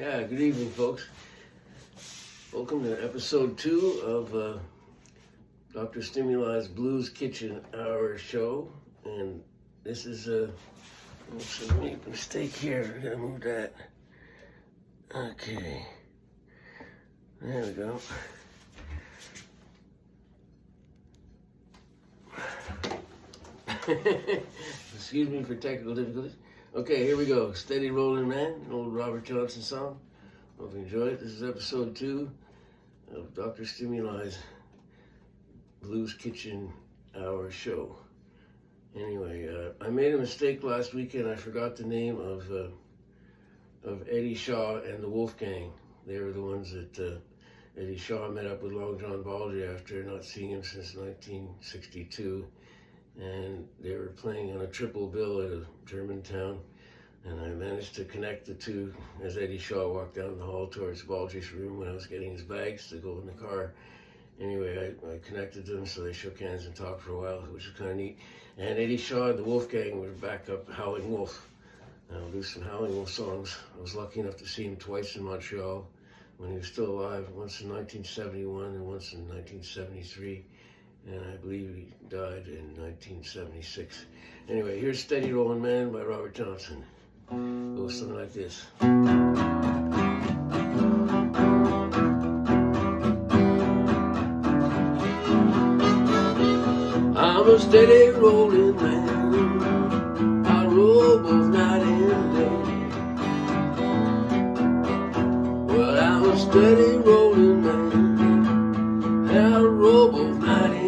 Yeah, good evening, folks. Welcome to episode 2 of Dr. Stimuli's Blues Kitchen Hour show. And this is a mistake here. I'm gonna move that. Okay. There we go. Excuse me for technical difficulties. Okay, here we go. Steady Rolling Man, an old Robert Johnson song. Hope you enjoy it. This is episode 2 of Dr. Stimuli's Blues Kitchen Hour show. Anyway, I made a mistake last weekend. I forgot the name of Eddie Shaw and the Wolfgang. They were the ones that Eddie Shaw met up with Long John Baldry after not seeing him since 1962. And they were playing on a triple bill at a German town, and I managed to connect the two as Eddie Shaw walked down the hall towards Baldry's room when I was getting his bags to go in the car. Anyway, I connected them, so they shook hands and talked for a while, which was kind of neat. And Eddie Shaw and the Wolfgang were back up Howling Wolf. I'll do some Howling Wolf songs. I was lucky enough to see him twice in Montreal when he was still alive, once in 1971 and once in 1973. And I believe he died in 1976. Anyway, here's Steady Rolling Man by Robert Johnson. It goes something like this. I'm a steady rolling man. I roll both night and day. Well, I'm a steady rolling man. And I roll both night and day.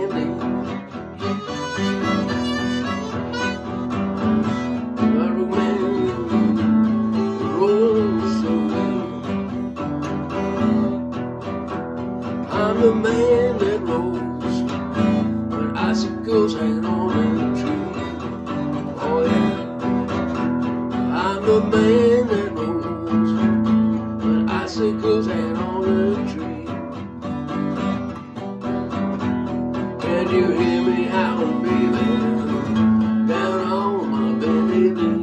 I'm the man that rolls when icicles hang on a tree. Oh yeah, I'm the man that rolls when icicles hang on a tree. Can you hear me howling, baby, down on my bended knee?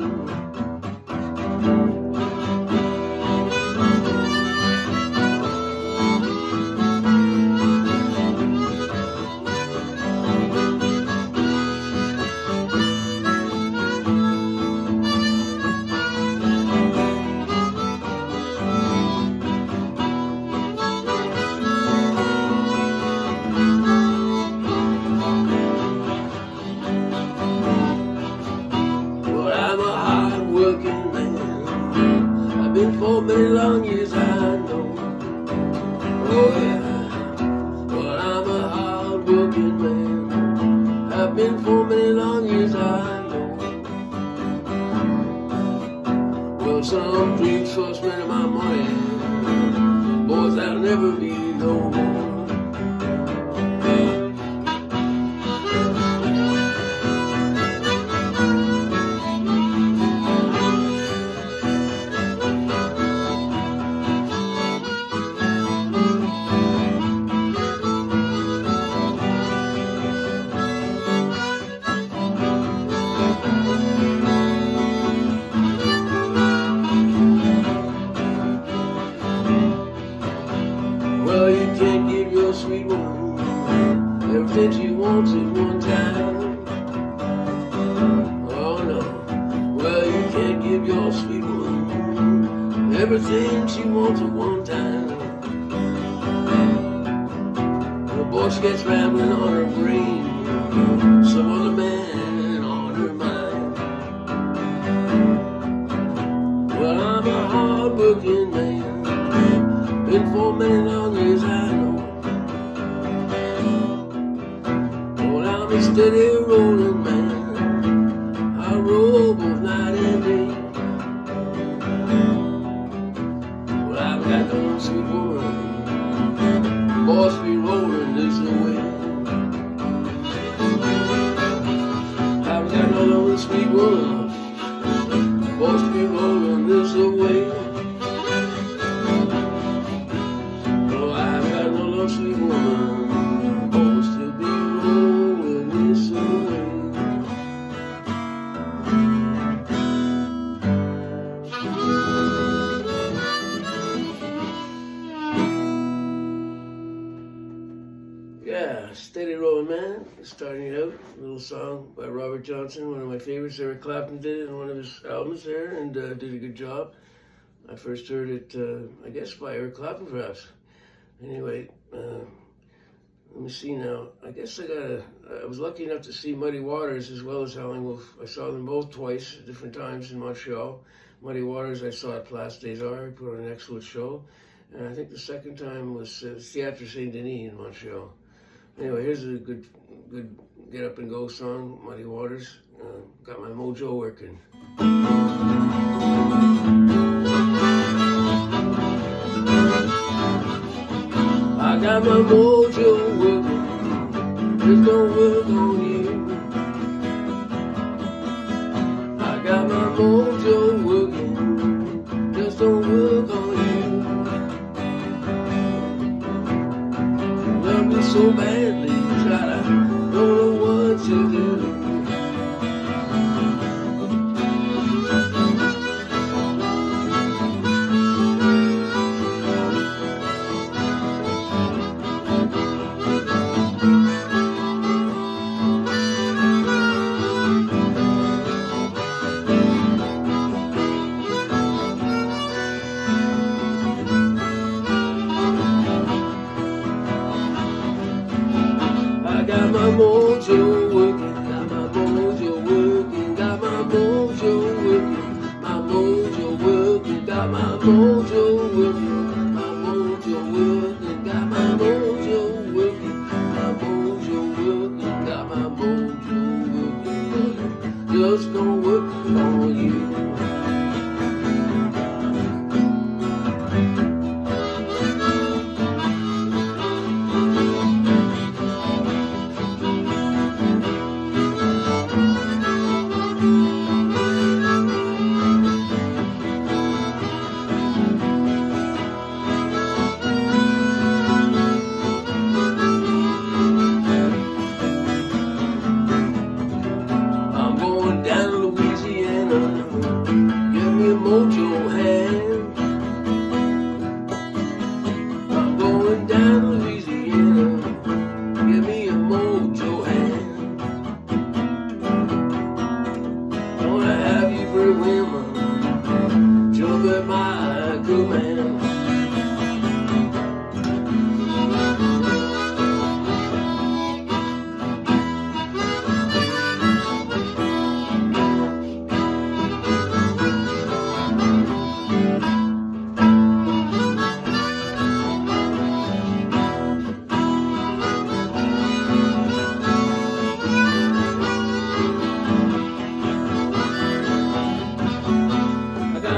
For many long years I know. Oh yeah, well I'm a hard working man. I've been for many long years I know. Well, some dreams for spending my money, boys, that'll never be no more. Well, you can't give your sweet woman everything she wants at one time. Oh no. Well, you can't give your sweet woman everything she wants at one time. The boy, she gets rambling on her brain, some other man on her mind. Well, I'm a hard-working man, been for many long years I know. Well, I'm a steady rolling man. I roll both night and day. Well, I've got no sweet woman. Boys be rolling this way. I've got no sweet woman. Boys be rolling this way. Sweet woman, oh, still be rolling this away. starting out, a little song by Robert Johnson, one of my favorites. Eric Clapton did it in one of his albums there, and did a good job. I first heard it, I guess, by Eric Clapton, perhaps. Anyway, let me see now. I guess I was lucky enough to see Muddy Waters as well as Howling Wolf. I saw them both twice, at different times in Montreal. Muddy Waters I saw at Place des Arts. He put on an excellent show. And I think the second time was Théâtre Saint-Denis in Montreal. Anyway, here's a good get up and go song, Muddy Waters. Got my mojo working. I got my mojo working, just don't work on you. I got my mojo working, just don't work on you. You love me so badly, try to don't know what to do. Got my mojo working, got my mojo working, got my mojo working, my mojo working, got my mojo working, my mojo working, got my mojo working, my mojo working, got my mojo working, just don't work on you. Mojo hand. I'm going down to Louisiana. Give me a mojo hand. Gonna have you pretty women jump at my command.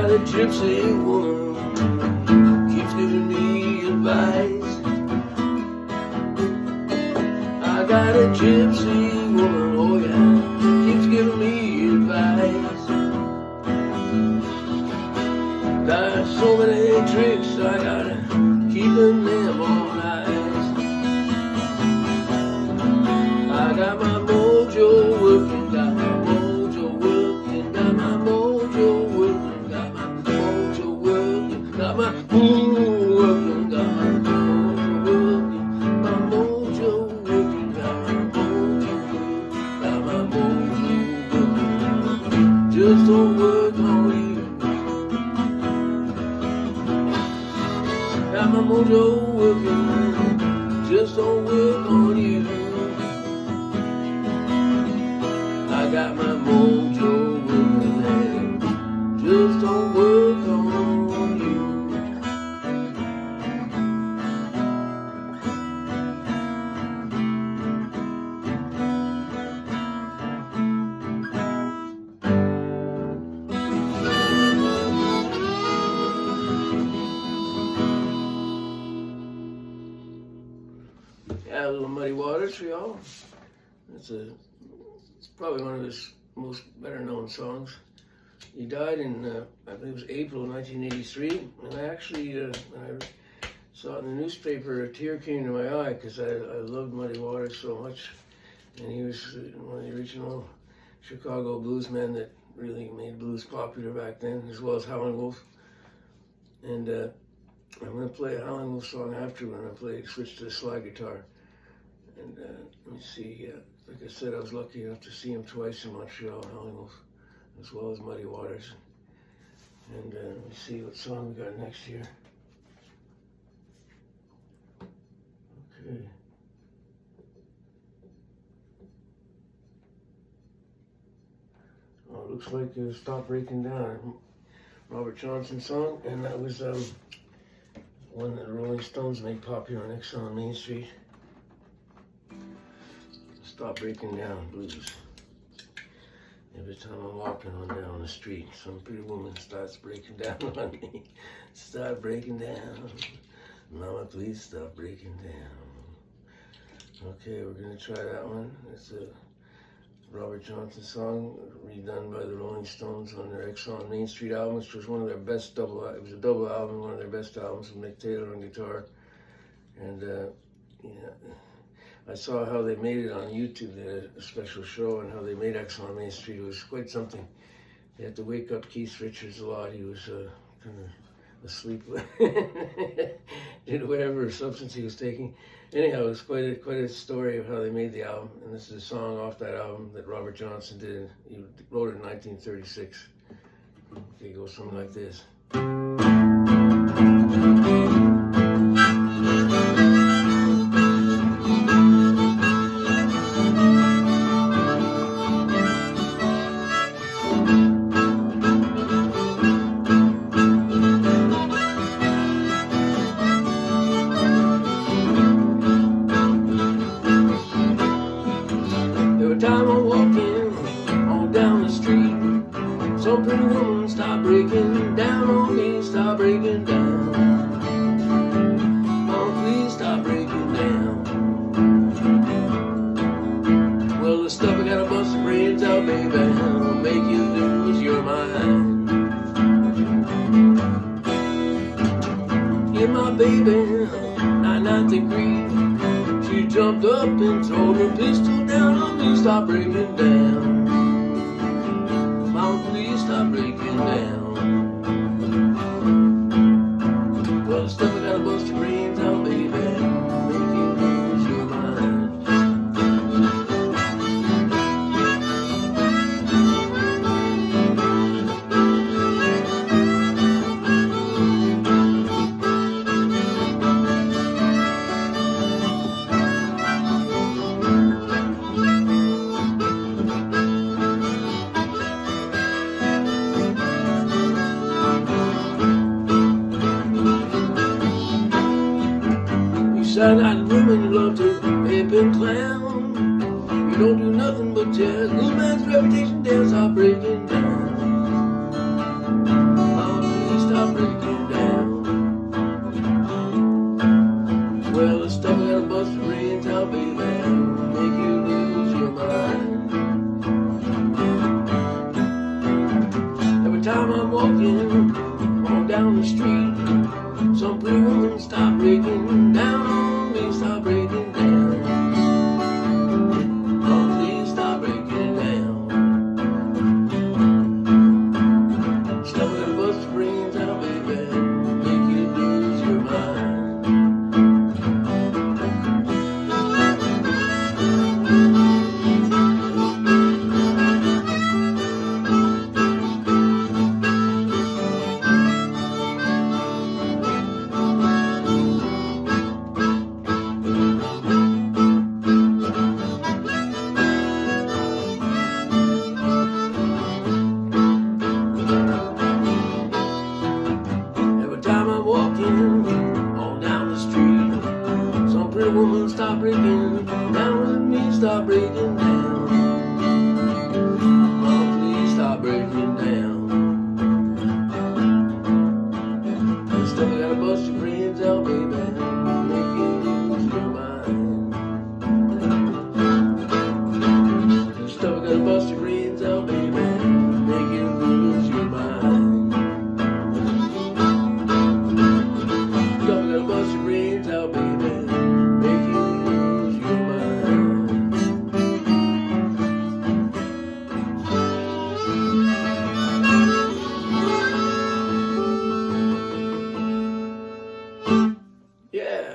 A gypsy woman keeps giving me advice. I got a gypsy woman, oh yeah, keeps giving me advice. Got so many tricks, I gotta keep them all nice. I got my mojo working, got my mojo working, got my mojo working. Got my mojo working, got my mojo working, got my mojo working, got my mojo working, just don't work on you. Got my mojo working, just don't work on you. I got my mojo working, just don't work on you. Yeah, a little Muddy Waters for y'all. It's probably one of his most better known songs. He died in, I think it was April 1983, and I actually, when I saw it in the newspaper, a tear came to my eye because I loved Muddy Waters so much, and he was one of the original Chicago bluesmen that really made blues popular back then, as well as Howling Wolf. And I'm going to play a Howling Wolf song after when I switch to the slide guitar. And let me see, like I said, I was lucky enough to see him twice in Montreal, almost, as well as Muddy Waters. And let me see what song we got next year. Okay. Oh, it looks like Stop Breaking Down, Robert Johnson song, and that was one that the Rolling Stones made popular on Exxon Main Street. Stop Breaking Down blues. Every time I'm walking on down the street, some pretty woman starts breaking down on me. Start breaking down. Mama, please stop breaking down. Okay, we're gonna try that one. It's a Robert Johnson song, redone by the Rolling Stones on their Exxon Main Street album, which was one of their best it was a double album, one of their best albums with Mick Taylor on guitar. And yeah, I saw how they made it on YouTube. They had a special show on how they made Exxon Main Street. It was quite something. They had to wake up Keith Richards a lot. He was kind of asleep did whatever substance he was taking. Anyhow, it was quite a story of how they made the album. And this is a song off that album that Robert Johnson did. He wrote it in 1936. Okay, it goes something like this. Some pretty woman, stop breaking down on me, stop breaking down. Oh, please stop breaking down. Well, the stuff I gotta bust the brains out, baby, I'll make you lose your mind. Yeah, my baby, 99th degree, she jumped up and threw her pistol down on me, stop breaking down. Please stop breaking down. Well, the stuff I gotta bust your brains out, baby, make you lose your mind. Silent women, you love to pip and clown. You don't do nothing but tear this man's reputation down. Stop breaking down. Oh, please stop breaking down. Well, the stuff I gotta bust your brains out, baby, make you lose your mind. Every time I'm walking on down the street, some pretty woman stop breaking down. Stop breaking down. Oh, please stop breaking down. Stuff that bust your brains out, baby, make you lose your mind. Woman, stop breaking down with me, stop breaking down. Oh, please stop breaking down. The stuff I gotta bust your brains out, baby, make you lose your mind. The stuff I gotta bust your brains out, baby, make you lose your mind. The stuff I gotta bust your brains out, baby.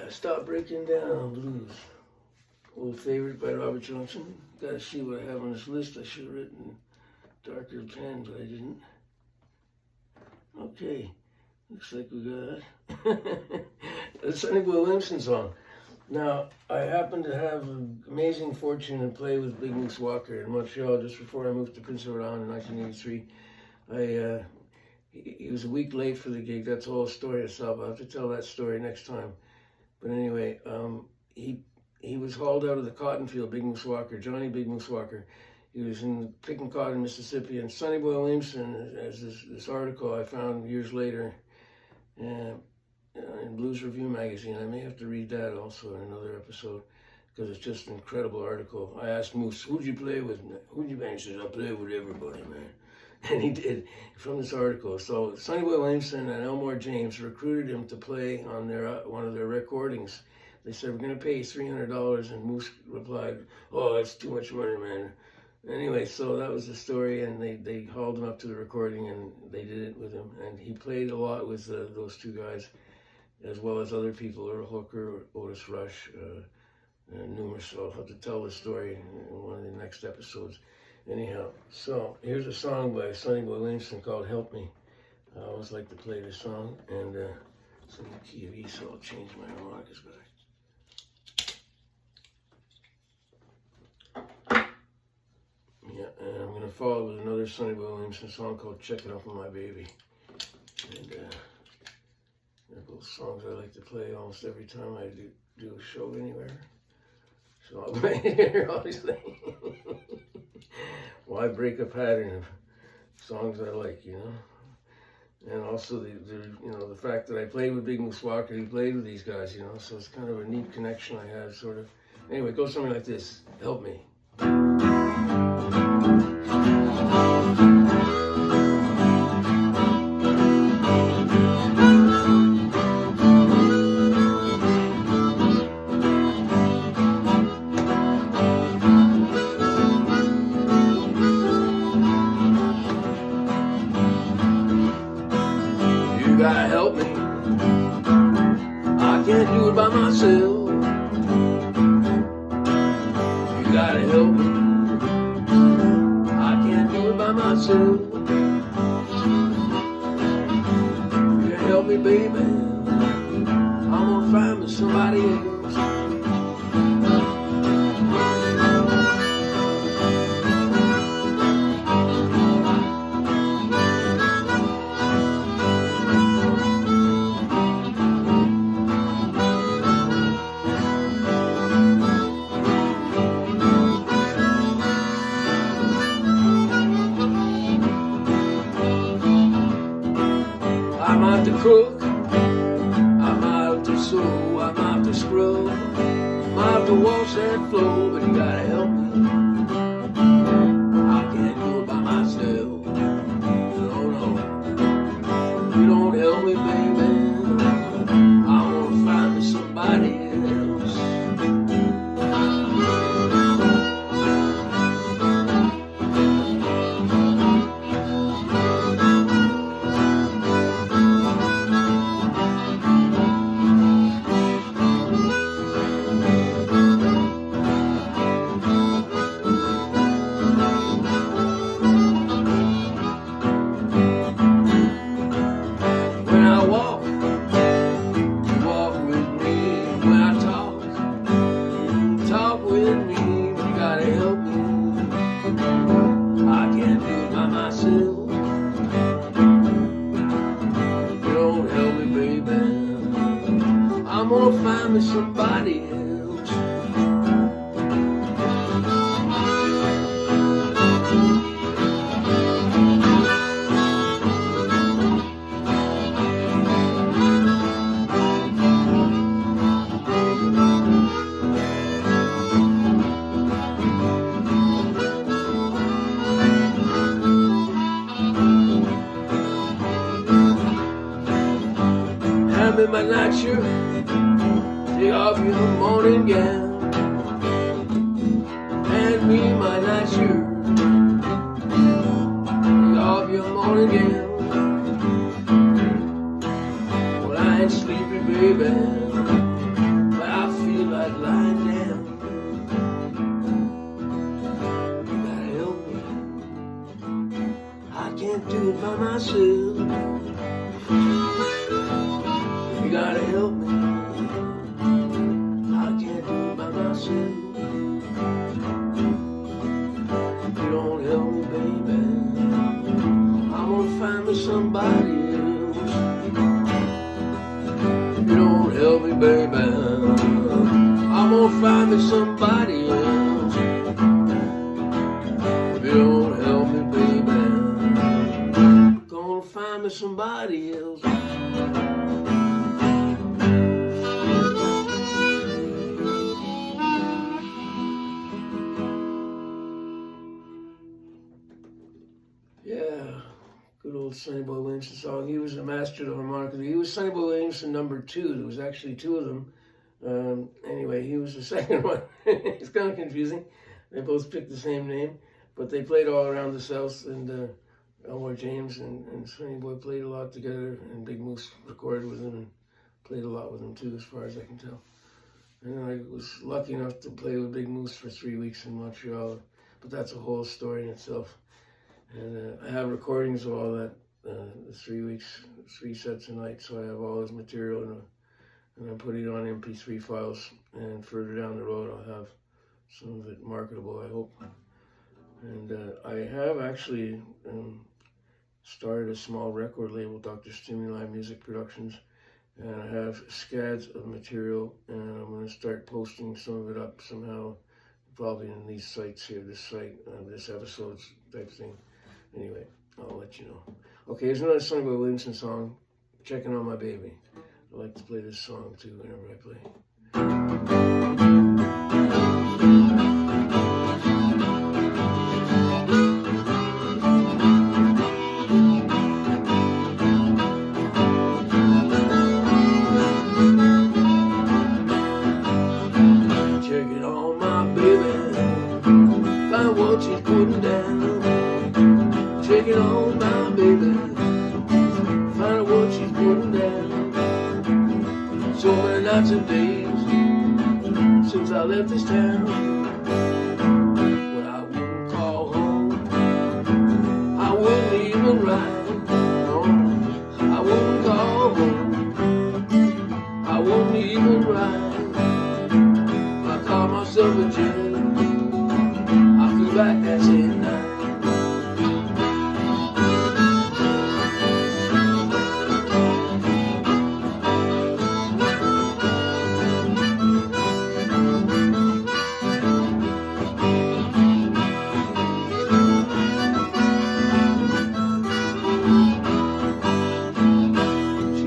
Stop breaking down blues. Old Favorite by Robert Johnson. Gotta see what I have on this list. I should have written darker pen, but I didn't. Okay, looks like we got a Sonny Boy Williamson song. Now, I happened to have an amazing fortune to play with Big Moose Walker in Montreal just before I moved to Prince Edward Island in 1983. He was a week late for the gig. That's all a story itself. I'll have to tell that story next time. But anyway, he was hauled out of the cotton field, Big Moose Walker, Johnny Big Moose Walker. He was picking cotton in Mississippi, and Sonny Boy Williamson, as this article I found years later in Blues Review magazine. I may have to read that also in another episode, because it's just an incredible article. I asked Moose, who'd you play with? Who'd you bang? He says, I play with everybody, man. And he did, from this article. So Sonny Boy Williamson and Elmore James recruited him to play on one of their recordings. They said, we're going to pay you $300, and Moose replied, oh, that's too much money, man. Anyway, so that was the story, and they hauled him up to the recording, and they did it with him. And he played a lot with those two guys, as well as other people, Earl Hooker, Otis Rush, and numerous. So I'll have to tell the story in one of the next episodes. Anyhow, so here's a song by Sonny Boy Williamson called Help Me. I always like to play this song, and it's in the key of E, so I'll change my harmonicas back. Yeah, and I'm going to follow with another Sonny Boy Williamson song called Checking Up on My Baby. And they're both songs I like to play almost every time I do a show anywhere. So I'll play it here, obviously. Why break a pattern of songs I like, you know? And also the fact that I played with Big Moose Walker, he played with these guys, you know, so it's kind of a neat connection I have, sort of. Anyway, it goes something like this. Help me. You gotta help me. I can't do it by myself. You gotta help me. I can't do it by myself. You can help me, baby. I'm gonna find me somebody else. I'm out to cook, I'm out to sew, I'm out to scrub, I'm out to wash that floor, but you gotta help me. I can't do it by myself. No, no. You don't help me, baby, I'm gonna find me somebody else. I'm gonna find me somebody else. Hand me my nightshirt, take off your morning gown, hand me my nightshirt, take off your morning gown. Well, I ain't sleepy, baby, but I feel like lying down. can't do it by myself. You gotta help me. I can't do it by myself. If you don't help me, baby, I'm gonna find me somebody else. If you don't help me, baby, I'm gonna find me somebody else. If you don't help me, baby, gonna find me somebody else. Yeah, good old Sonny Boy Williamson song. He was the master of the harmonica. He was Sonny Boy Williamson number 2. There was actually 2 of them. Anyway, he was the second one. It's kind of confusing. They both picked the same name, but they played all around the South, and Elmore James and Sonny Boy played a lot together, and Big Moose recorded with him and played a lot with him too, as far as I can tell. And I was lucky enough to play with Big Moose for 3 weeks in Montreal, but that's a whole story in itself. And I have recordings of all that, the 3 weeks, 3 sets a night, so I have all his material, and I'm putting it on MP3 files, and further down the road I'll have some of it marketable, I hope. And I have actually started a small record label, Dr.Stimuli Music Productions, and I have scads of material, and I'm going to start posting some of it up somehow, probably in these sites here, this site, this episodes type thing. Anyway, I'll let you know. Okay, here's another Sonny Boy Williamson song, Checking on My Baby. I like to play this song too whenever I play. Checking on my baby, find what she's putting down. Checking on my baby, find out what she's putting down. So many nights and days since I left this town. When I wouldn't call home, I wouldn't even write. No, I wouldn't call home, I wouldn't even write. I called myself a jet, I flew back that same night.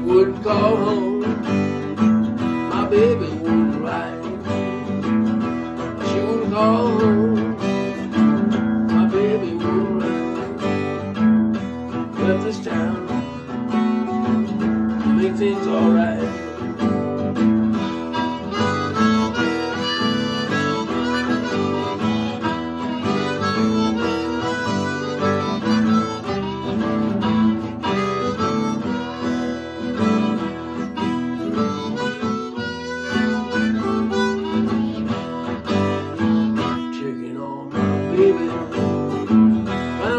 Wouldn't call home, my baby wouldn't write. She wouldn't call home, my baby wouldn't write. Left this town to make things alright.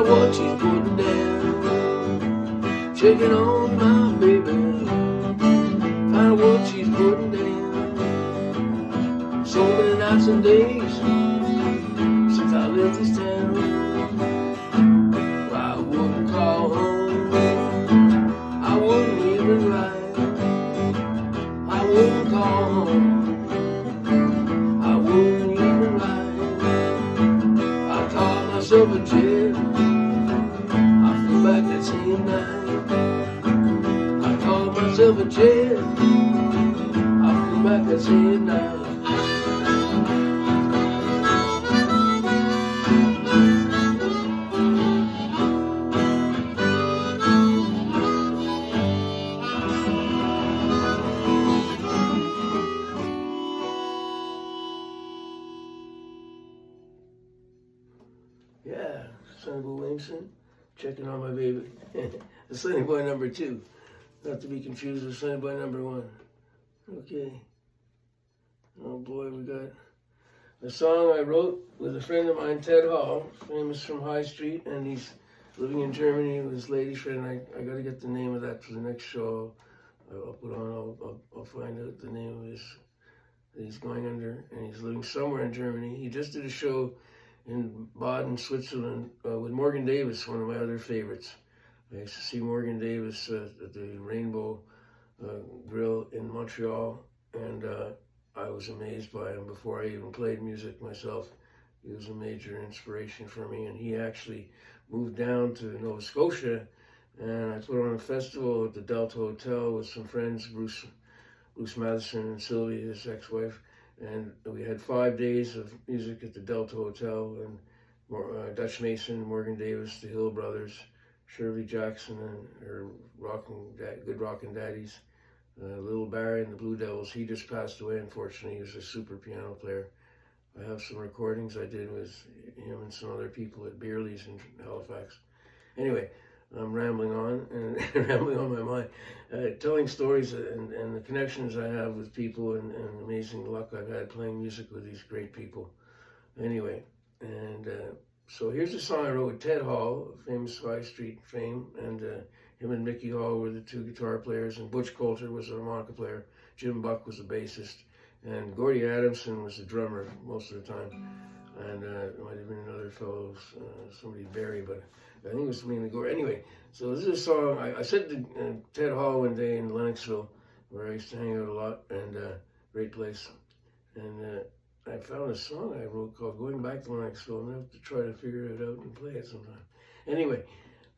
What she's putting down, checking on my baby, find what she's putting down. So many nights and days since I left this town. Well, I wouldn't call home, I wouldn't even write. I wouldn't call home, I wouldn't even write. I called myself a jet, back that same night. I called myself a jet, I flew back that same night. Yeah, Sonny Boy Williamson. Checking on my baby. The Sonny Boy number 2. Not to be confused with Sonny Boy number 1. Okay. Oh boy, we got a song I wrote with a friend of mine, Ted Hall, famous from High Street, and he's living in Germany with his lady friend. I got to get the name of that for the next show. I'll put on. I'll find out the name of his that he's going under, and he's living somewhere in Germany. He just did a show in Baden, Switzerland, with Morgan Davis, one of my other favorites. I used to see Morgan Davis at the Rainbow Grill in Montreal, and I was amazed by him before I even played music myself. He was a major inspiration for me, and he actually moved down to Nova Scotia, and I put on a festival at the Delta Hotel with some friends, Bruce Madison and Sylvie, his ex-wife, and we had 5 days of music at the Delta Hotel, and Dutch Mason, Morgan Davis, the Hill Brothers, Shirley Jackson and her good rockin' daddies, Little Barry and the Blue Devils. He just passed away, unfortunately. He was a super piano player. I have some recordings I did with him and some other people at Beerley's in Halifax. Anyway, I'm rambling on and rambling on my mind, telling stories and the connections I have with people and amazing luck I've had playing music with these great people. Anyway, and so here's a song I wrote with Ted Hall, famous High Street fame, and him and Mickey Hall were the two guitar players, and Butch Coulter was a harmonica player, Jim Buck was a bassist, and Gordy Adamson was the drummer most of the time, and there might have been another fellow, somebody Barry, but I think it was mainly Gordy. Anyway, so this is a song, I said to Ted Hall one day in Lennoxville, where I used to hang out a lot, and great place, and I found a song I wrote called Going Back to Lennoxville, and I have to try to figure it out and play it sometime. Anyway,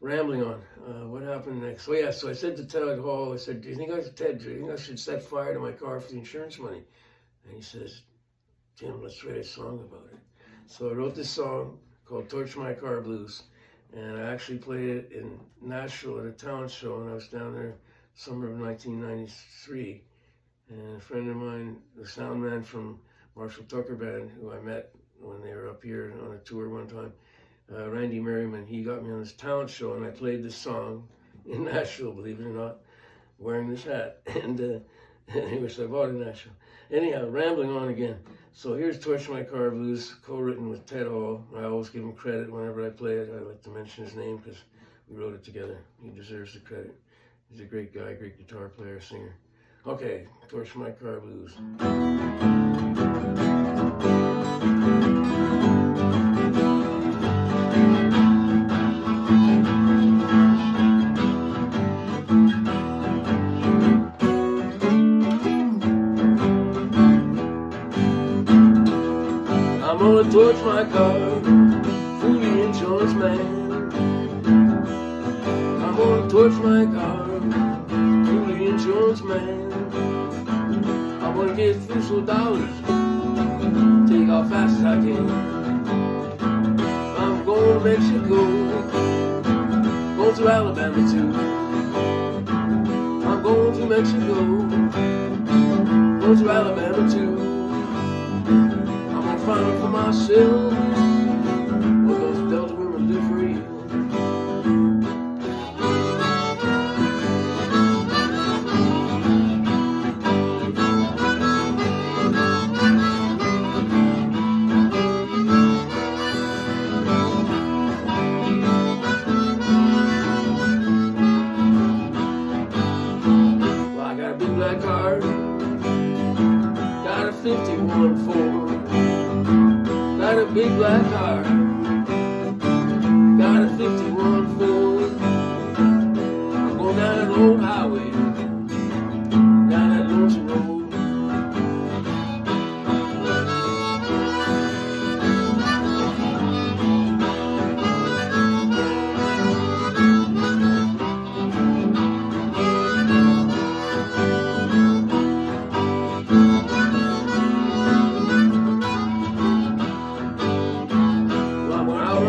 rambling on. What happened next? Oh yeah, so I said to Ted Hall, I said, Ted, do you think I should set fire to my car for the insurance money? And he says, Jim, let's write a song about it. So I wrote this song called Torch My Car Blues, and I actually played it in Nashville at a talent show, and I was down there summer of 1993. And a friend of mine, the sound man from Marshall Tucker Band, who I met when they were up here on a tour one time, Randy Merriman, he got me on this talent show, and I played this song in Nashville, believe it or not, wearing this hat. And anyway, so I bought it in Nashville. Anyhow, rambling on again. So here's Torch My Car Blues, co-written with Ted Hall. I always give him credit whenever I play it. I like to mention his name because we wrote it together. He deserves the credit. He's a great guy, great guitar player, singer. Okay, Torch My Car Blues. I'm gonna torch my car, fool the insurance man. I'm gonna torch my car, fool the insurance man. I'm gonna get through some dollars, take off fast as I can. I'm going to Mexico, going to Alabama too. I'm going to Mexico, going to Alabama too. Find out for myself what those Delta women do for you. Well, I got a big black car, got a 51 Ford. Got a big black car, got a 51 Ford. I'm going down that old highway, down that lonesome road.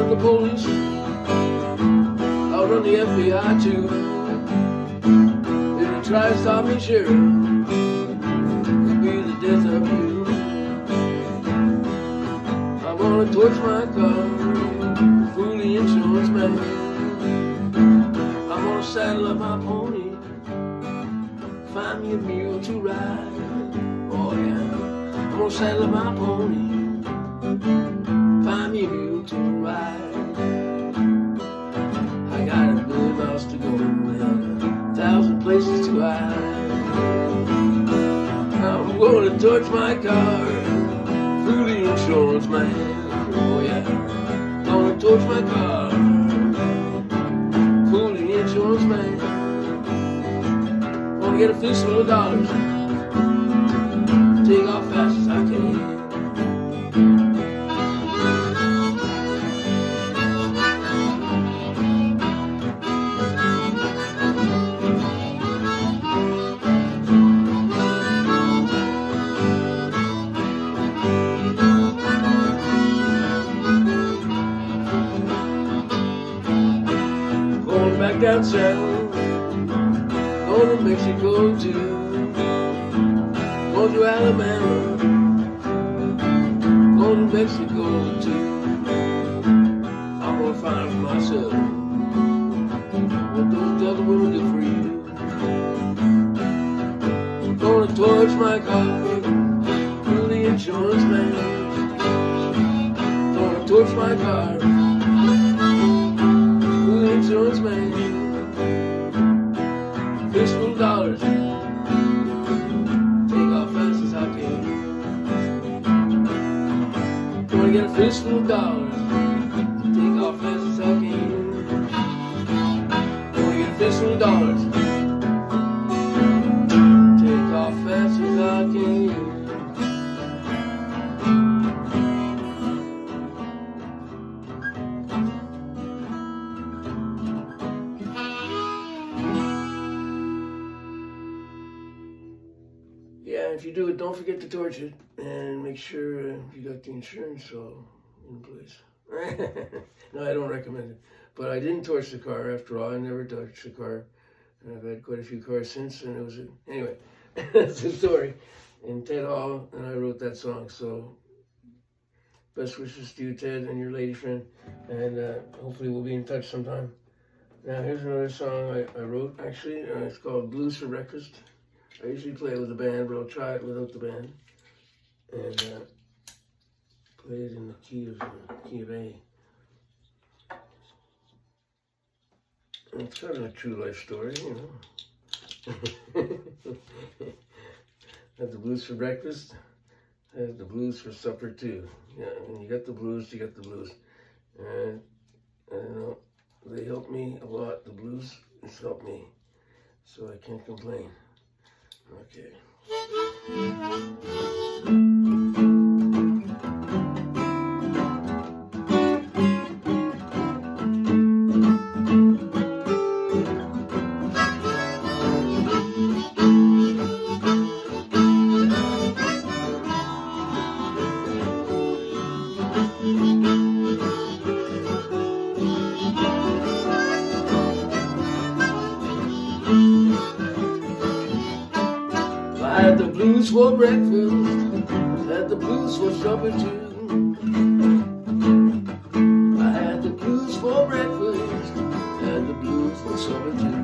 The police, I'll run the FBI too. If you try to stop me, sure, it'll be the death of you. I'm gonna torch my car, fool the insurance man. I'm gonna saddle up my pony, find me a mule to ride. Oh yeah, I'm gonna saddle up my pony, find me a mule to ride. torch my car, through the insurance man. Oh yeah, gonna torch my car, through the insurance man. Gonna get a fistful of dollars, take off fast as I can. Back down south, going to Mexico too, going to Alabama, going to Mexico too. I'm gonna find out for myself what those other women do for you. Gonna torch my car through the insurance man. Gonna torch my car through the insurance man. Fistful of dollars, take off fast as I can. Gonna get a fistful of dollars, take off fast as I can. Gonna get a fistful of dollars, take off fast as I can. Yeah, if you do it, don't forget to torch it, and make sure you got the insurance all in place. No, I don't recommend it. But I didn't torch the car after all. I never torched the car. And I've had quite a few cars since, and it was anyway, that's the story. And Ted Hall and I wrote that song, so best wishes to you, Ted, and your lady friend, and hopefully we'll be in touch sometime. Now, here's another song I wrote, actually. It's called Blues for Breakfast. I usually play it with the band, but I'll try it without the band. And play it in the key of A. And it's kind of a true life story, you know. Had the blues for breakfast, had the blues for supper too. Yeah, when you got the blues, you got the blues. And I don't know, they helped me a lot. The blues has helped me, so I can't complain. Okay. I had the blues for breakfast, had the blues for supper too. I had the blues for breakfast, had the blues for supper too.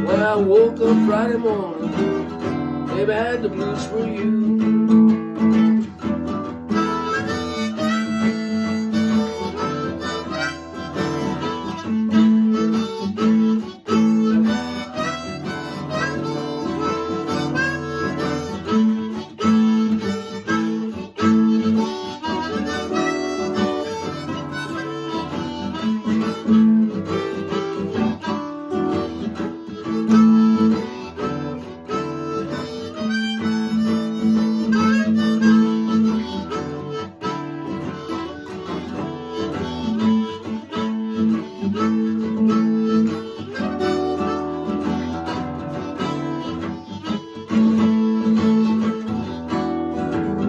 When I woke up Friday morning, baby, I had the blues for you.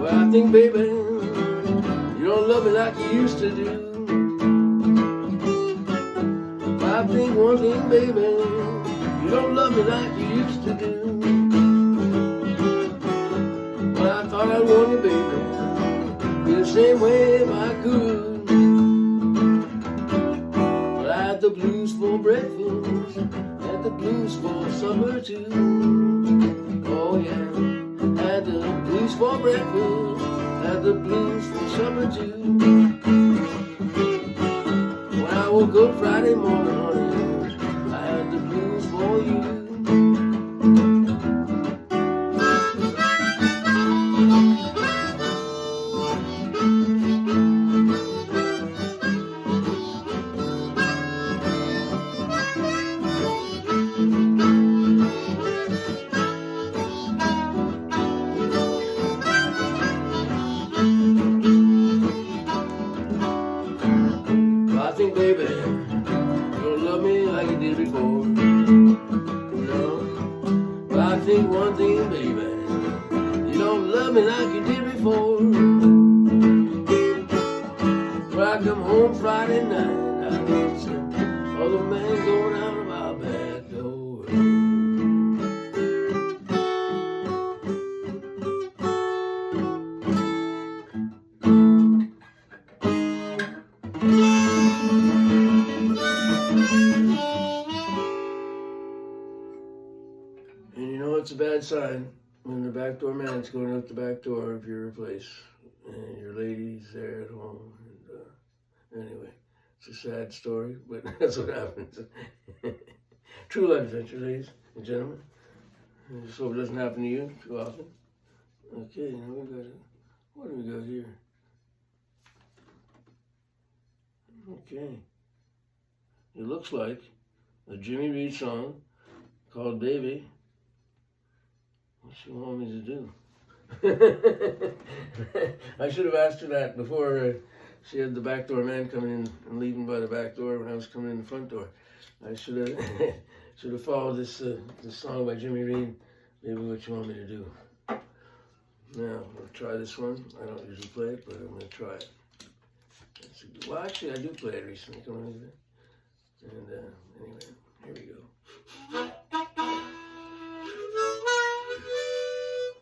I think, baby, you don't love me like you used to do. I think one thing, baby, you don't love me like you used to do. But I thought I'd want you, baby, be the same way if I could. But I had the blues for breakfast, had the blues for supper too. Oh yeah, had the blues for breakfast, had the blues for supper too. When I woke up Friday morning, honey, I had the blues for you. I think, baby, you don't love me like you did before. No, but I think one thing, baby, you don't love me like you did before. When I come home Friday night, I can see other man going out of my back door. And you know it's a bad sign when the back door man's going out the back door of your place and your lady's there at home. And anyway, it's a sad story, but that's what happens. True life adventure, ladies and gentlemen. I just hope it doesn't happen to you too often. Okay, now we got it. What do we got here? Okay. It looks like a Jimmy Reed song called Baby. What she want me to do? I should have asked her that before she had the back door man coming in and leaving by the back door when I was coming in the front door. I should have followed this song by Jimmy Reed. Maybe what you want me to do. Now we'll try this one. I don't usually play it, but I'm going to try it. Well, actually, I do play it recently. Come on, and anyway, here we go.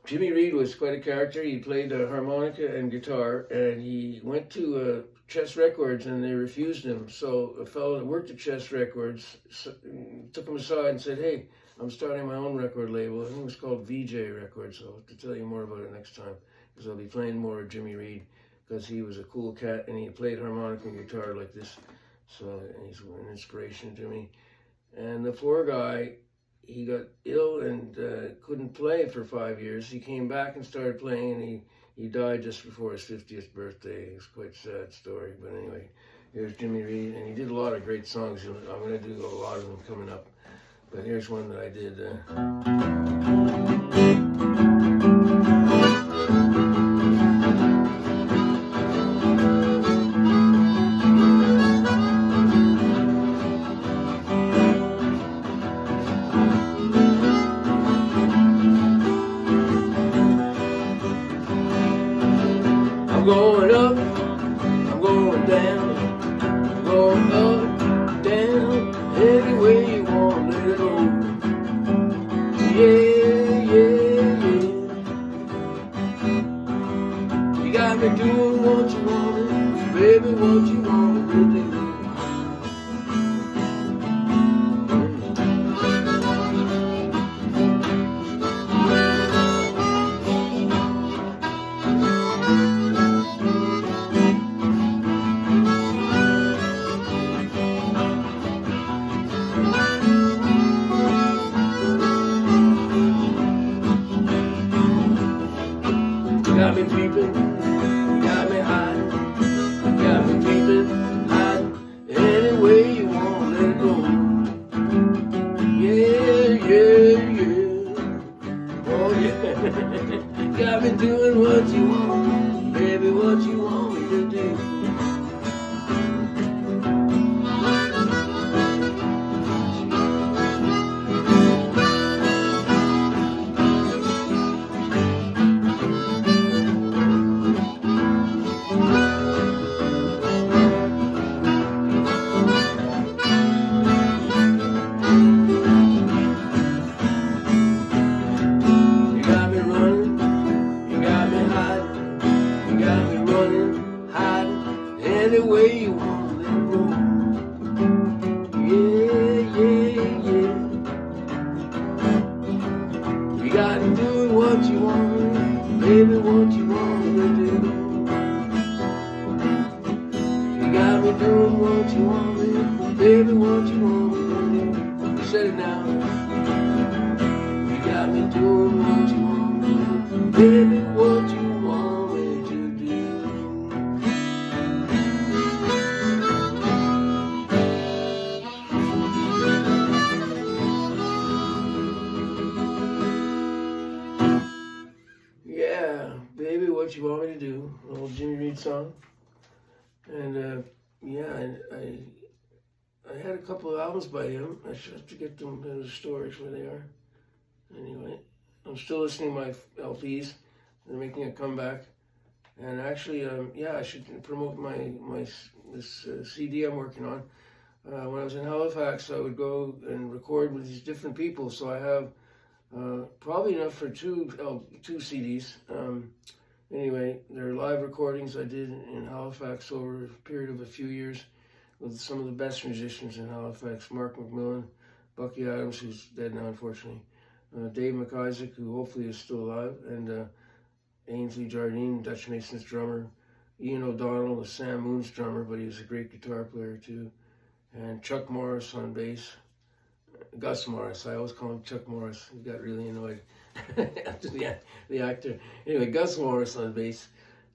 Jimmy Reed was quite a character. He played harmonica and guitar, and he went to Chess Records, and they refused him. So a fellow that worked at Chess Records took him aside and said, "Hey, I'm starting my own record label." I think it was called VJ Records. So I'll have to tell you more about it next time, because I'll be playing more of Jimmy Reed, because he was a cool cat, and he played harmonica and guitar like this. So he's an inspiration to me. And the poor guy, he got ill and couldn't play for 5 years. He came back and started playing, and he died just before his 50th birthday. It's quite a sad story, but anyway, here's Jimmy Reed, and he did a lot of great songs. I'm going to do a lot of them coming up, but here's one that I did. I'm going up, I'm going down, I'm going up, down, any way you want, let it go. Yeah, yeah, yeah. You got me doing what you want, baby, what you want to do. You got me peeping, you got me hiding, you got me peeping, hiding, any way you want, let it go. Yeah, yeah, yeah, oh yeah. You got me doing what you want, baby, what you want me to do. Any way you want, let it go. Yeah, yeah, yeah. You got to do what you want, baby, what you want me to do. You got me doing what you want me, baby, what you want me to do. Say it now. You got me doing what you want me, baby, what you want me to do. Yeah, baby, what you want me to do, an old Jimmy Reed song. And yeah, I had a couple of albums by him. I should have to get them in the storage where they are. Anyway, I'm still listening to my LPs. They're making a comeback. And actually, yeah, I should promote this CD I'm working on. When I was in Halifax, I would go and record with these different people. So I have probably enough for two CDs. Anyway, they're live recordings I did in Halifax over a period of a few years with some of the best musicians in Halifax. Mark McMillan, Bucky Adams, who's dead now, unfortunately, Dave McIsaac, who hopefully is still alive, and Ainsley Jardine, Dutch Mason's drummer, Ian O'Donnell was Sam Moon's drummer, but he was a great guitar player too, and Chuck Morris on bass. Gus Morris, I always call him Chuck Morris. He got really annoyed after the actor. Anyway, Gus Morris on bass,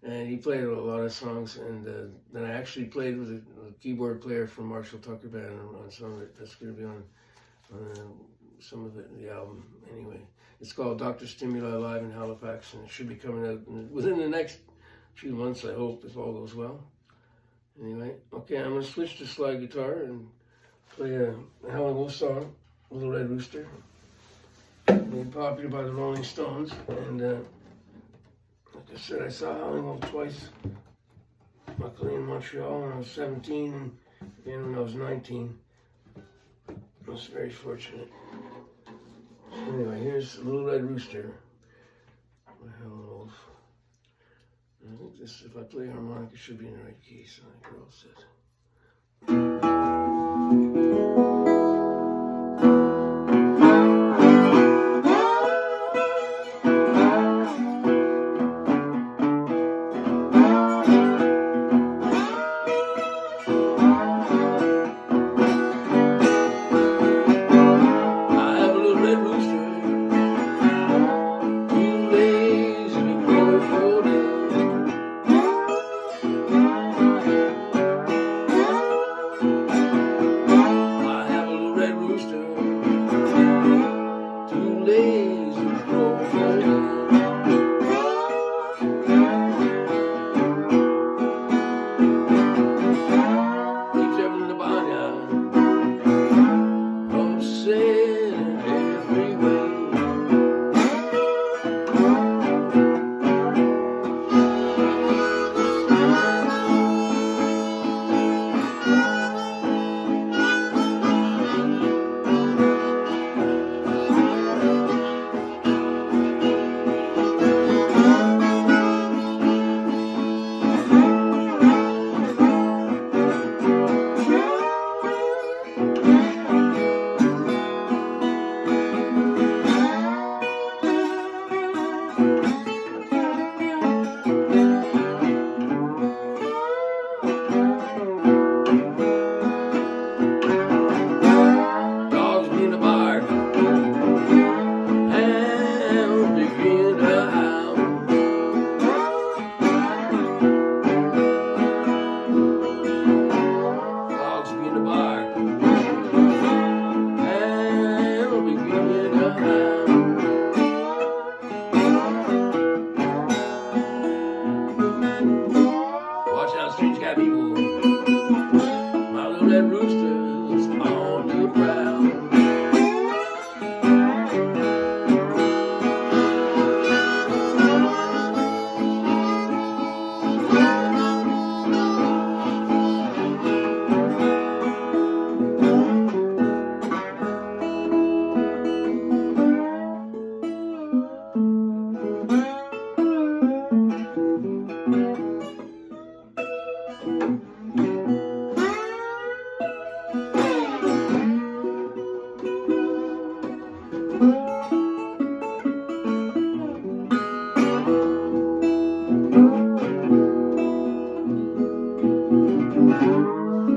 and he played a lot of songs. And then I actually played with a keyboard player from Marshall Tucker Band on some of it. That's going to be on some of it in the album. Anyway, it's called Dr.Stimuli Live in Halifax, and it should be coming out within the next few months, I hope, if all goes well. Anyway, okay, I'm going to switch to slide guitar and play a Howlin' Wolf song, Little Red Rooster, made popular by the Rolling Stones. And like I said, I saw Howlin' Wolf twice, luckily in Montreal when I was 17 and again when I was 19. I was very fortunate. Anyway, here's Little Red Rooster by Howlin' Wolf. I think this, if I play harmonica, it should be in the right key, so I think we're all set.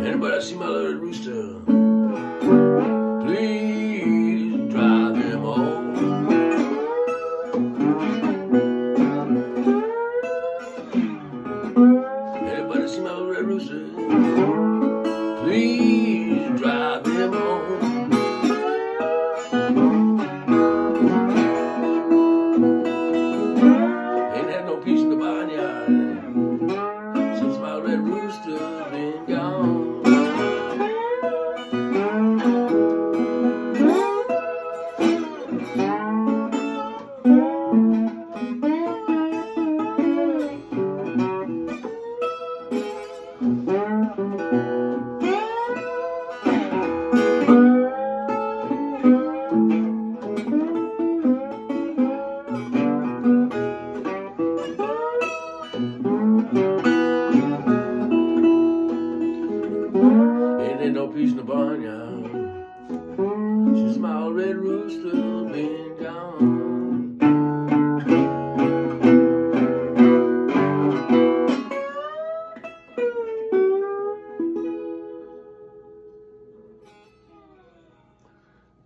Anybody see my little rooster? Please drive him home. Anybody see my little red rooster? Please drive him home. Ain't had no peace in the barnyard since my red rooster been gone. ain't no peace in the barn, yeah. She's my red rooster been gone.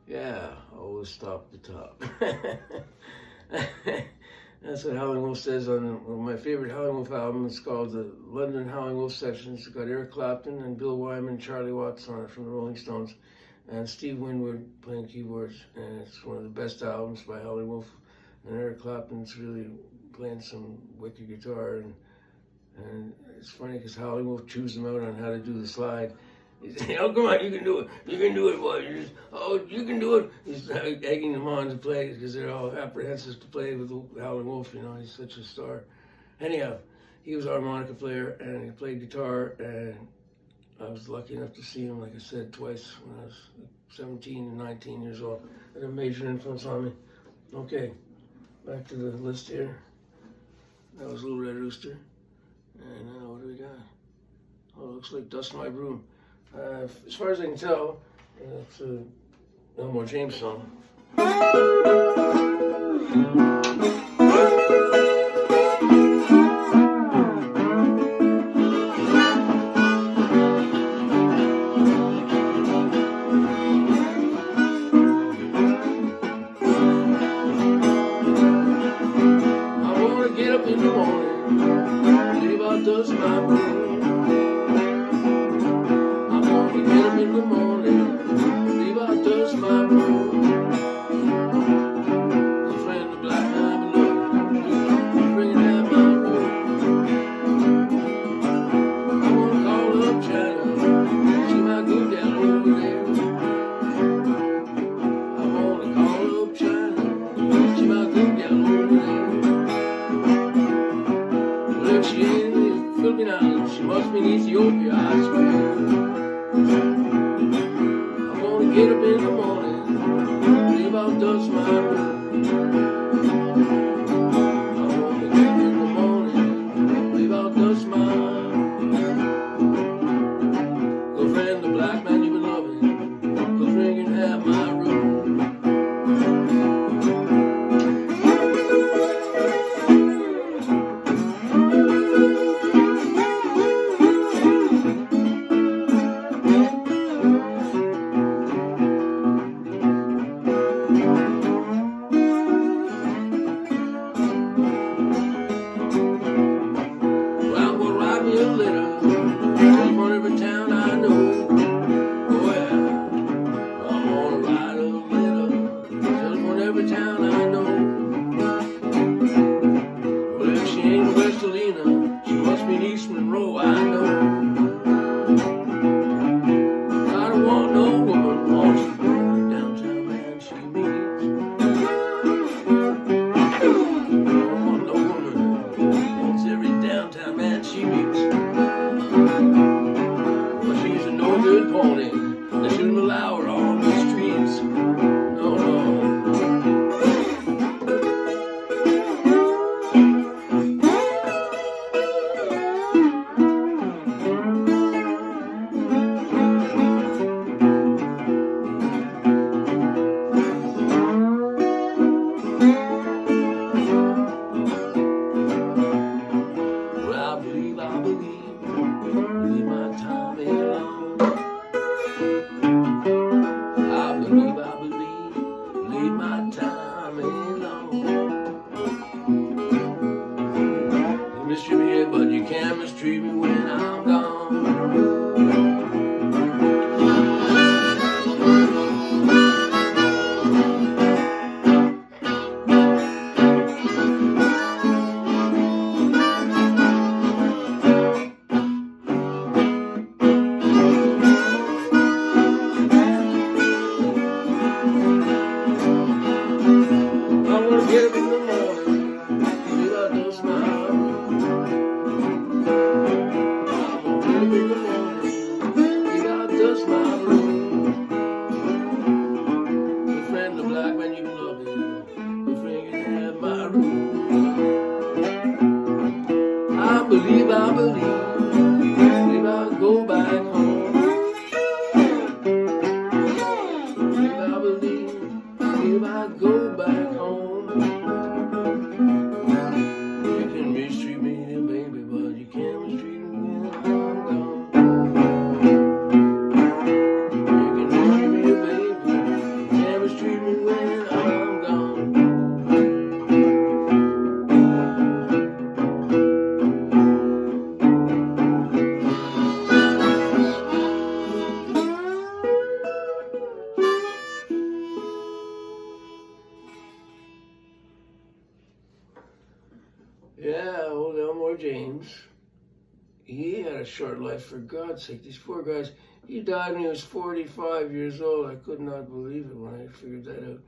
Yeah, always stop the top. That's what Howling Wolf says on my favorite Howling Wolf album. It's called the London Howling Wolf Section. It's got Eric Clapton and Bill Wyman and Charlie Watts on it from the Rolling Stones, and Steve Winwood playing keyboards. And it's one of the best albums by Howling Wolf. And Eric Clapton's really playing some wicked guitar. And it's funny because Howling Wolf chews them out on how to do the slide. He's saying, "Oh, come on, you can do it. You can do it, boy. You can do it." He's egging them on to play because they're all apprehensive to play with Howling Wolf. You know, he's such a star. Anyhow, he was a harmonica player and he played guitar. And I was lucky enough to see him, like I said, twice when I was 17 and 19 years old. Had a major influence on me. Okay, back to the list here. That was Little Red Rooster. And now what do we got? Oh, it looks like Dust My Broom. As far as I can tell, it's a Elmore James song. I wanna get up in the morning, leave out Dust My Broom. In the morning, leave out Dust My Broom. A friend of black I'm alone, bringing out my room. I wanna call up China, she might go down over there. I wanna call up China, she might go down over there. Well, if she ain't in the Philippine Islands, she must be in Ethiopia, I swear. Get up in the morning, leave out Dust My Broom. I want to get up in the morning, leave out Dust My Broom. Go friend the black man you've been loving, go friend you can have my room. She must be in East Monroe, I know. I don't want no woman wants to go downtown man she meets. I don't want no woman wants every downtown man she meets. But she's a no good pony. They shouldn't allow her on the streets. No, no. I believe he had a short life, for God's sake. These poor guys, he died when he was 45 years old. I could not believe it when I figured that out.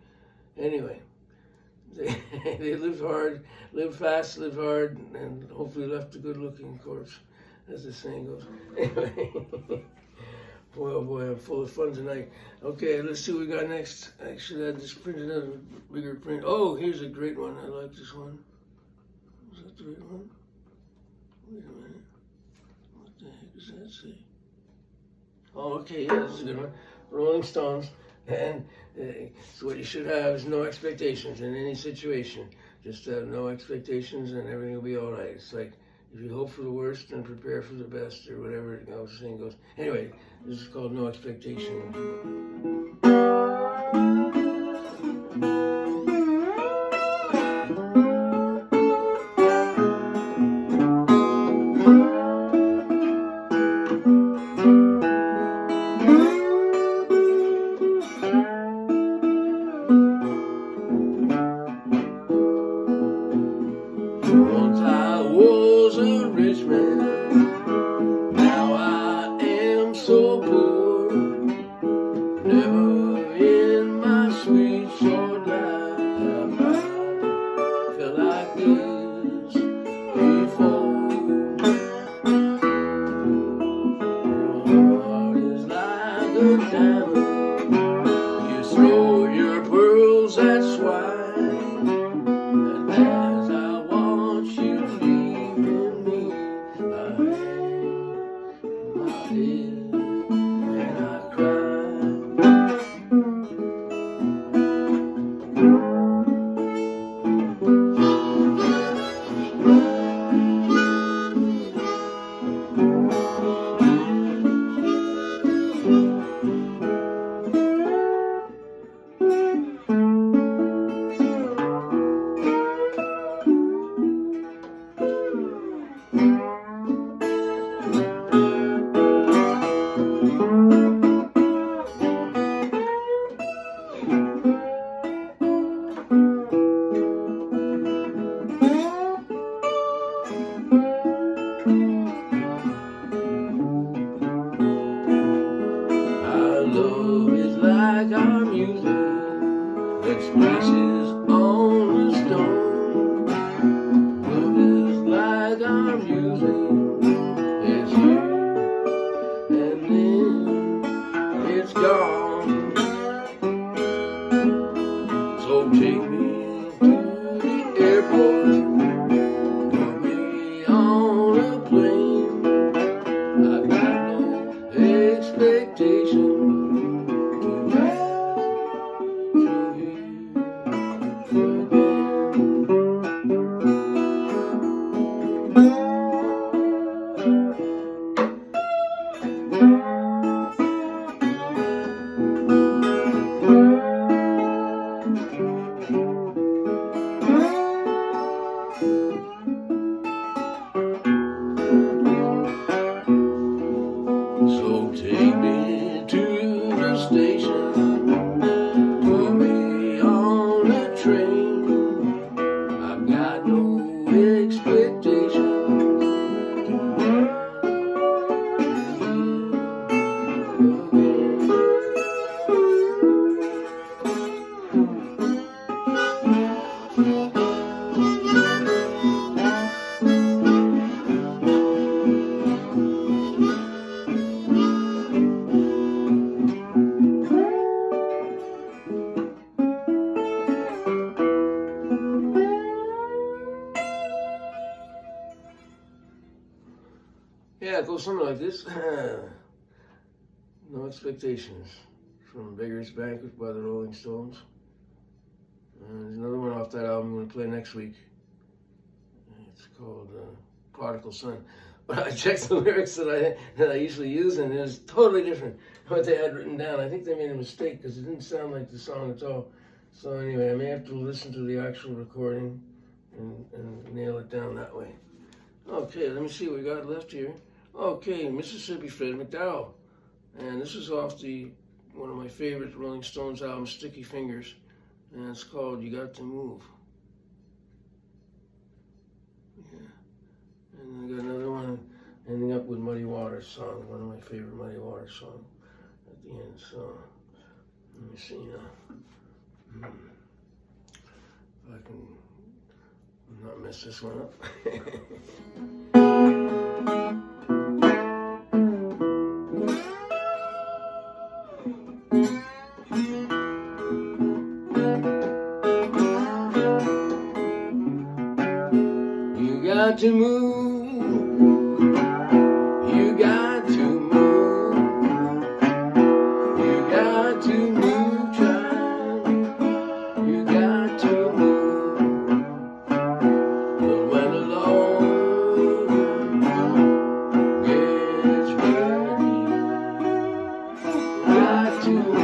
Anyway, they lived hard, lived fast, lived hard, and hopefully left a good-looking corpse, as the saying goes. Anyway, boy, oh boy, I'm full of fun tonight. Okay, let's see what we got next. Actually, I just printed out a bigger print. Oh, here's a great one. I like this one. Is that the right one? Wait a minute. What the heck does that say? Oh, okay, yeah, this is a good one. Rolling Stones. And so what you should have is no expectations in any situation. Just have no expectations and everything will be all right. It's like if you hope for the worst and prepare for the best, or whatever the saying goes. Anyway, this is called No Expectation. Once I was a rich man, now I am so poor. Never in my sweet short life have I felt like this before. Your heart is like a diamond, you throw your pearls at swine, and as I watch you leaving me, I hang my head and I cry. Love is like our music that splashes on the stone. Love is like our music, it's here and then it's gone. So take me to the airport, put me on a plane. I've got no expectation. So take me to the station, put me on a train. I've got no expectations. Yeah, it goes something like this. No Expectations from Beggar's Banquet by the Rolling Stones. There's another one off that album I'm going to play next week. It's called Prodigal Son. But I checked the lyrics that I usually use, and it was totally different what they had written down. I think they made a mistake because it didn't sound like the song at all. So anyway, I may have to listen to the actual recording and nail it down that way. Okay, let me see what we got left here. Okay, Mississippi Fred McDowell. And this is off one of my favorite Rolling Stones albums, Sticky Fingers. And it's called You Got to Move. Yeah. And I got another one. ending up with Muddy Waters song, one of my favorite Muddy Waters songs at the end. So let me see now. If I can not mess this one up. You got to move, you got to move, you got to move, child, you got to move. But when the Lord gets ready, you got to move.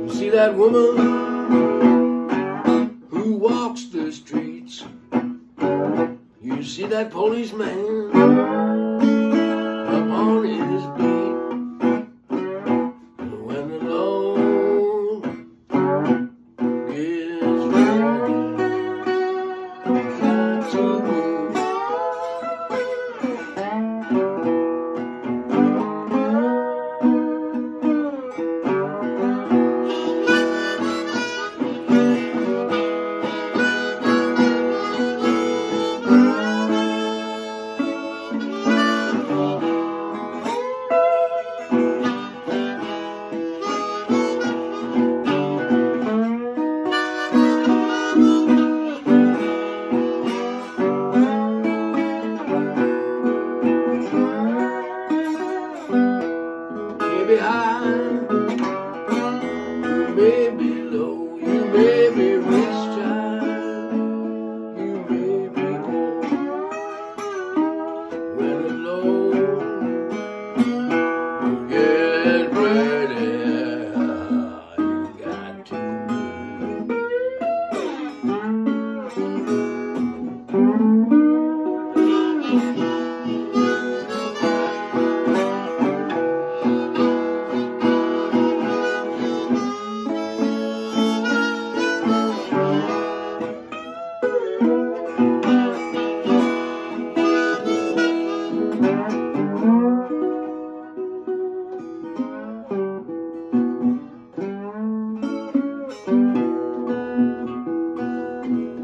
See that woman who walks the streets? You see that policeman up on his beat? And when the Lord is ready, you got to move. You may be high, you may be low, you may be rich, child, you may be poor. When the Lord will get ready, you got to move.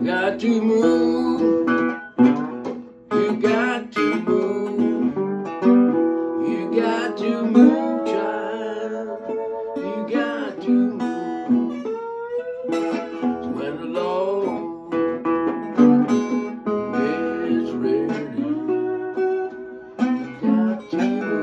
Got to move, you got to move, you got to move, child, you got to move. So when the Lord is ready, you got to move.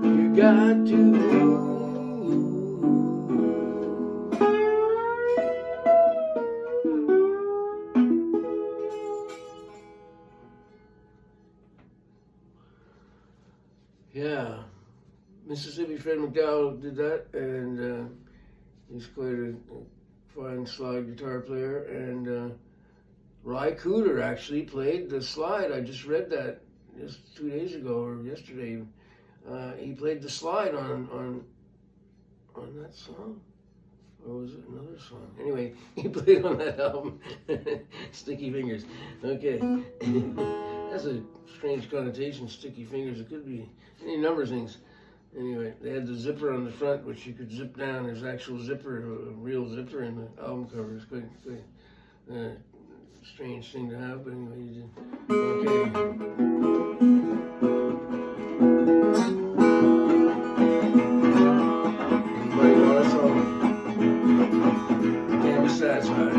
You got to move. Yeah, Mississippi Fred McDowell did that, and he's quite a fine slide guitar player. And Ry Cooder actually played the slide. I just read that just 2 days ago or yesterday. He played the slide on that song, or was it another song? Anyway, he played on that album, Sticky Fingers. Okay, that's a strange connotation, Sticky Fingers. It could be any number of things. Anyway, they had the zipper on the front, which you could zip down. There's actual zipper, a real zipper in the album cover. It's quite strange thing to have, but anyway, you did. Okay. Can't be satisfied.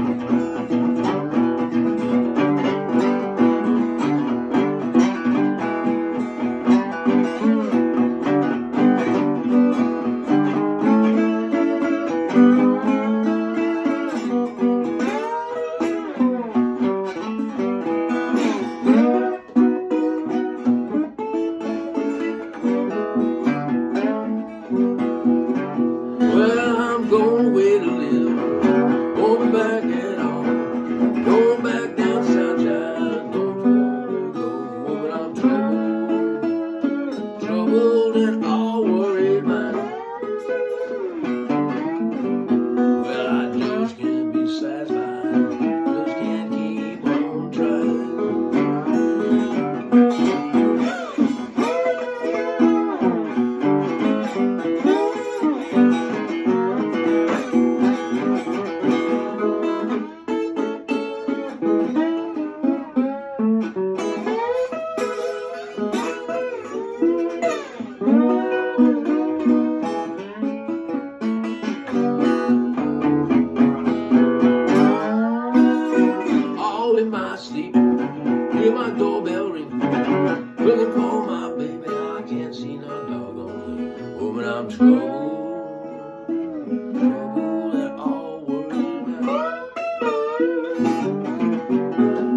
I'm troubled, and all worried about.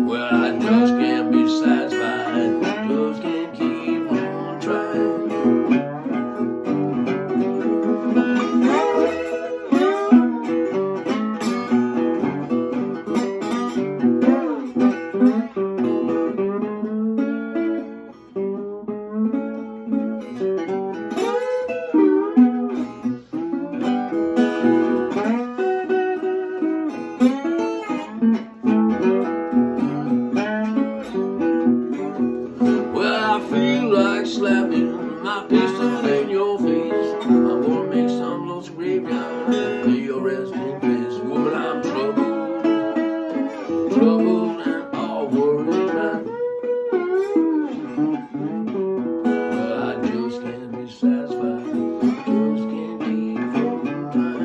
Well, I just can't be satisfied, just can't keep on trying. Slapping my pistol in your face. I'm gonna make some lost graveyard and lay your resting place. Woman, I'm troubled, and all worried about. Well, I just can't be satisfied, just can't keep from trying.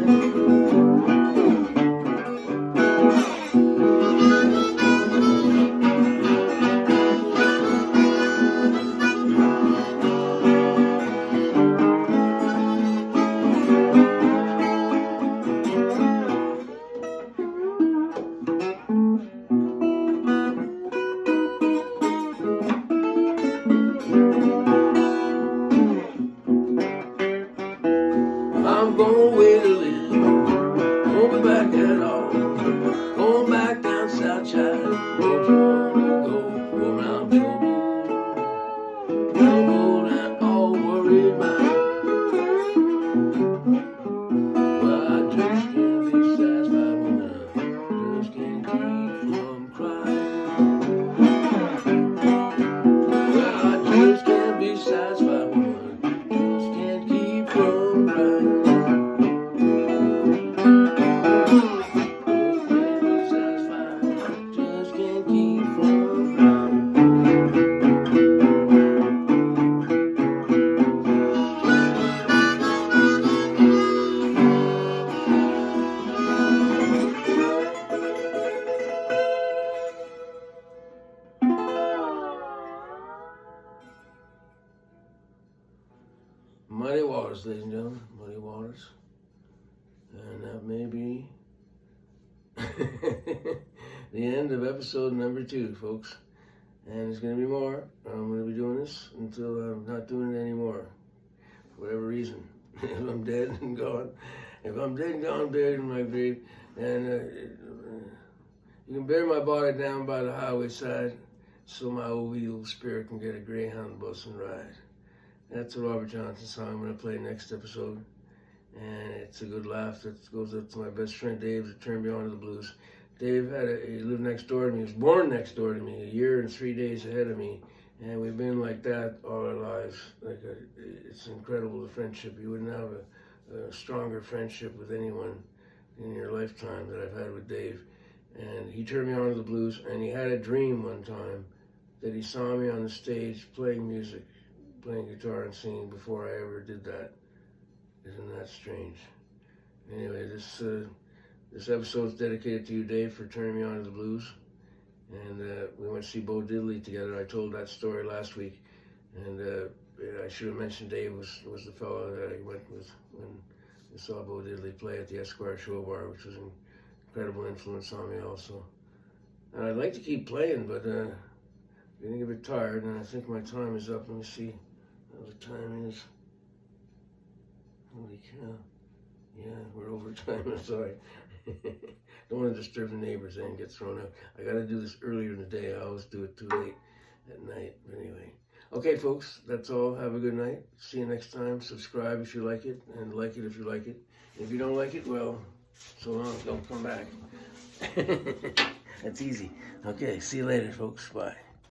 I'm going away to live, won't be back at all. Going back down south side, don't you wanna go? Woman, I'm troubled and all worried about. Well, I just can't be satisfied, woman, just can't keep from crying. Well, I just can't be satisfied, woman, just can't keep from crying. Muddy waters, ladies and gentlemen, muddy waters. And that may be the end of episode number 2, folks. And there's going to be more. I'm going to be doing this until I'm not doing it anymore, for whatever reason. If I'm dead and gone, buried in my grave, and you can bury my body down by the highway side so my old evil spirit can get a Greyhound bus and ride. That's a Robert Johnson song I'm going to play next episode. And it's a good laugh that goes up to my best friend Dave that turned me on to the blues. Dave he lived next door to me. He was born next door to me, a year and 3 days ahead of me. And we've been like that all our lives. It's incredible, the friendship. You wouldn't have a stronger friendship with anyone in your lifetime that I've had with Dave. And he turned me on to the blues, and he had a dream one time that he saw me on the stage playing music, playing guitar and singing before I ever did that. Isn't that strange? Anyway, this episode is dedicated to you, Dave, for turning me on to the blues. And we went to see Bo Diddley together. I told that story last week. And I should have mentioned Dave was the fellow that I went with when we saw Bo Diddley play at the Esquire Show Bar, which was an incredible influence on me also. And I'd like to keep playing, but I'm getting a bit tired, and I think my time is up. Let me see how the time is. Holy cow. Yeah, we're over time. I'm sorry. Don't want to disturb the neighbors and get thrown out. I got to do this earlier in the day. I always do it too late at night. But anyway. Okay, folks, that's all. Have a good night. See you next time. Subscribe if you like it, and like it if you like it. If you don't like it, well, so long. Don't come back. That's easy. Okay, see you later, folks. Bye.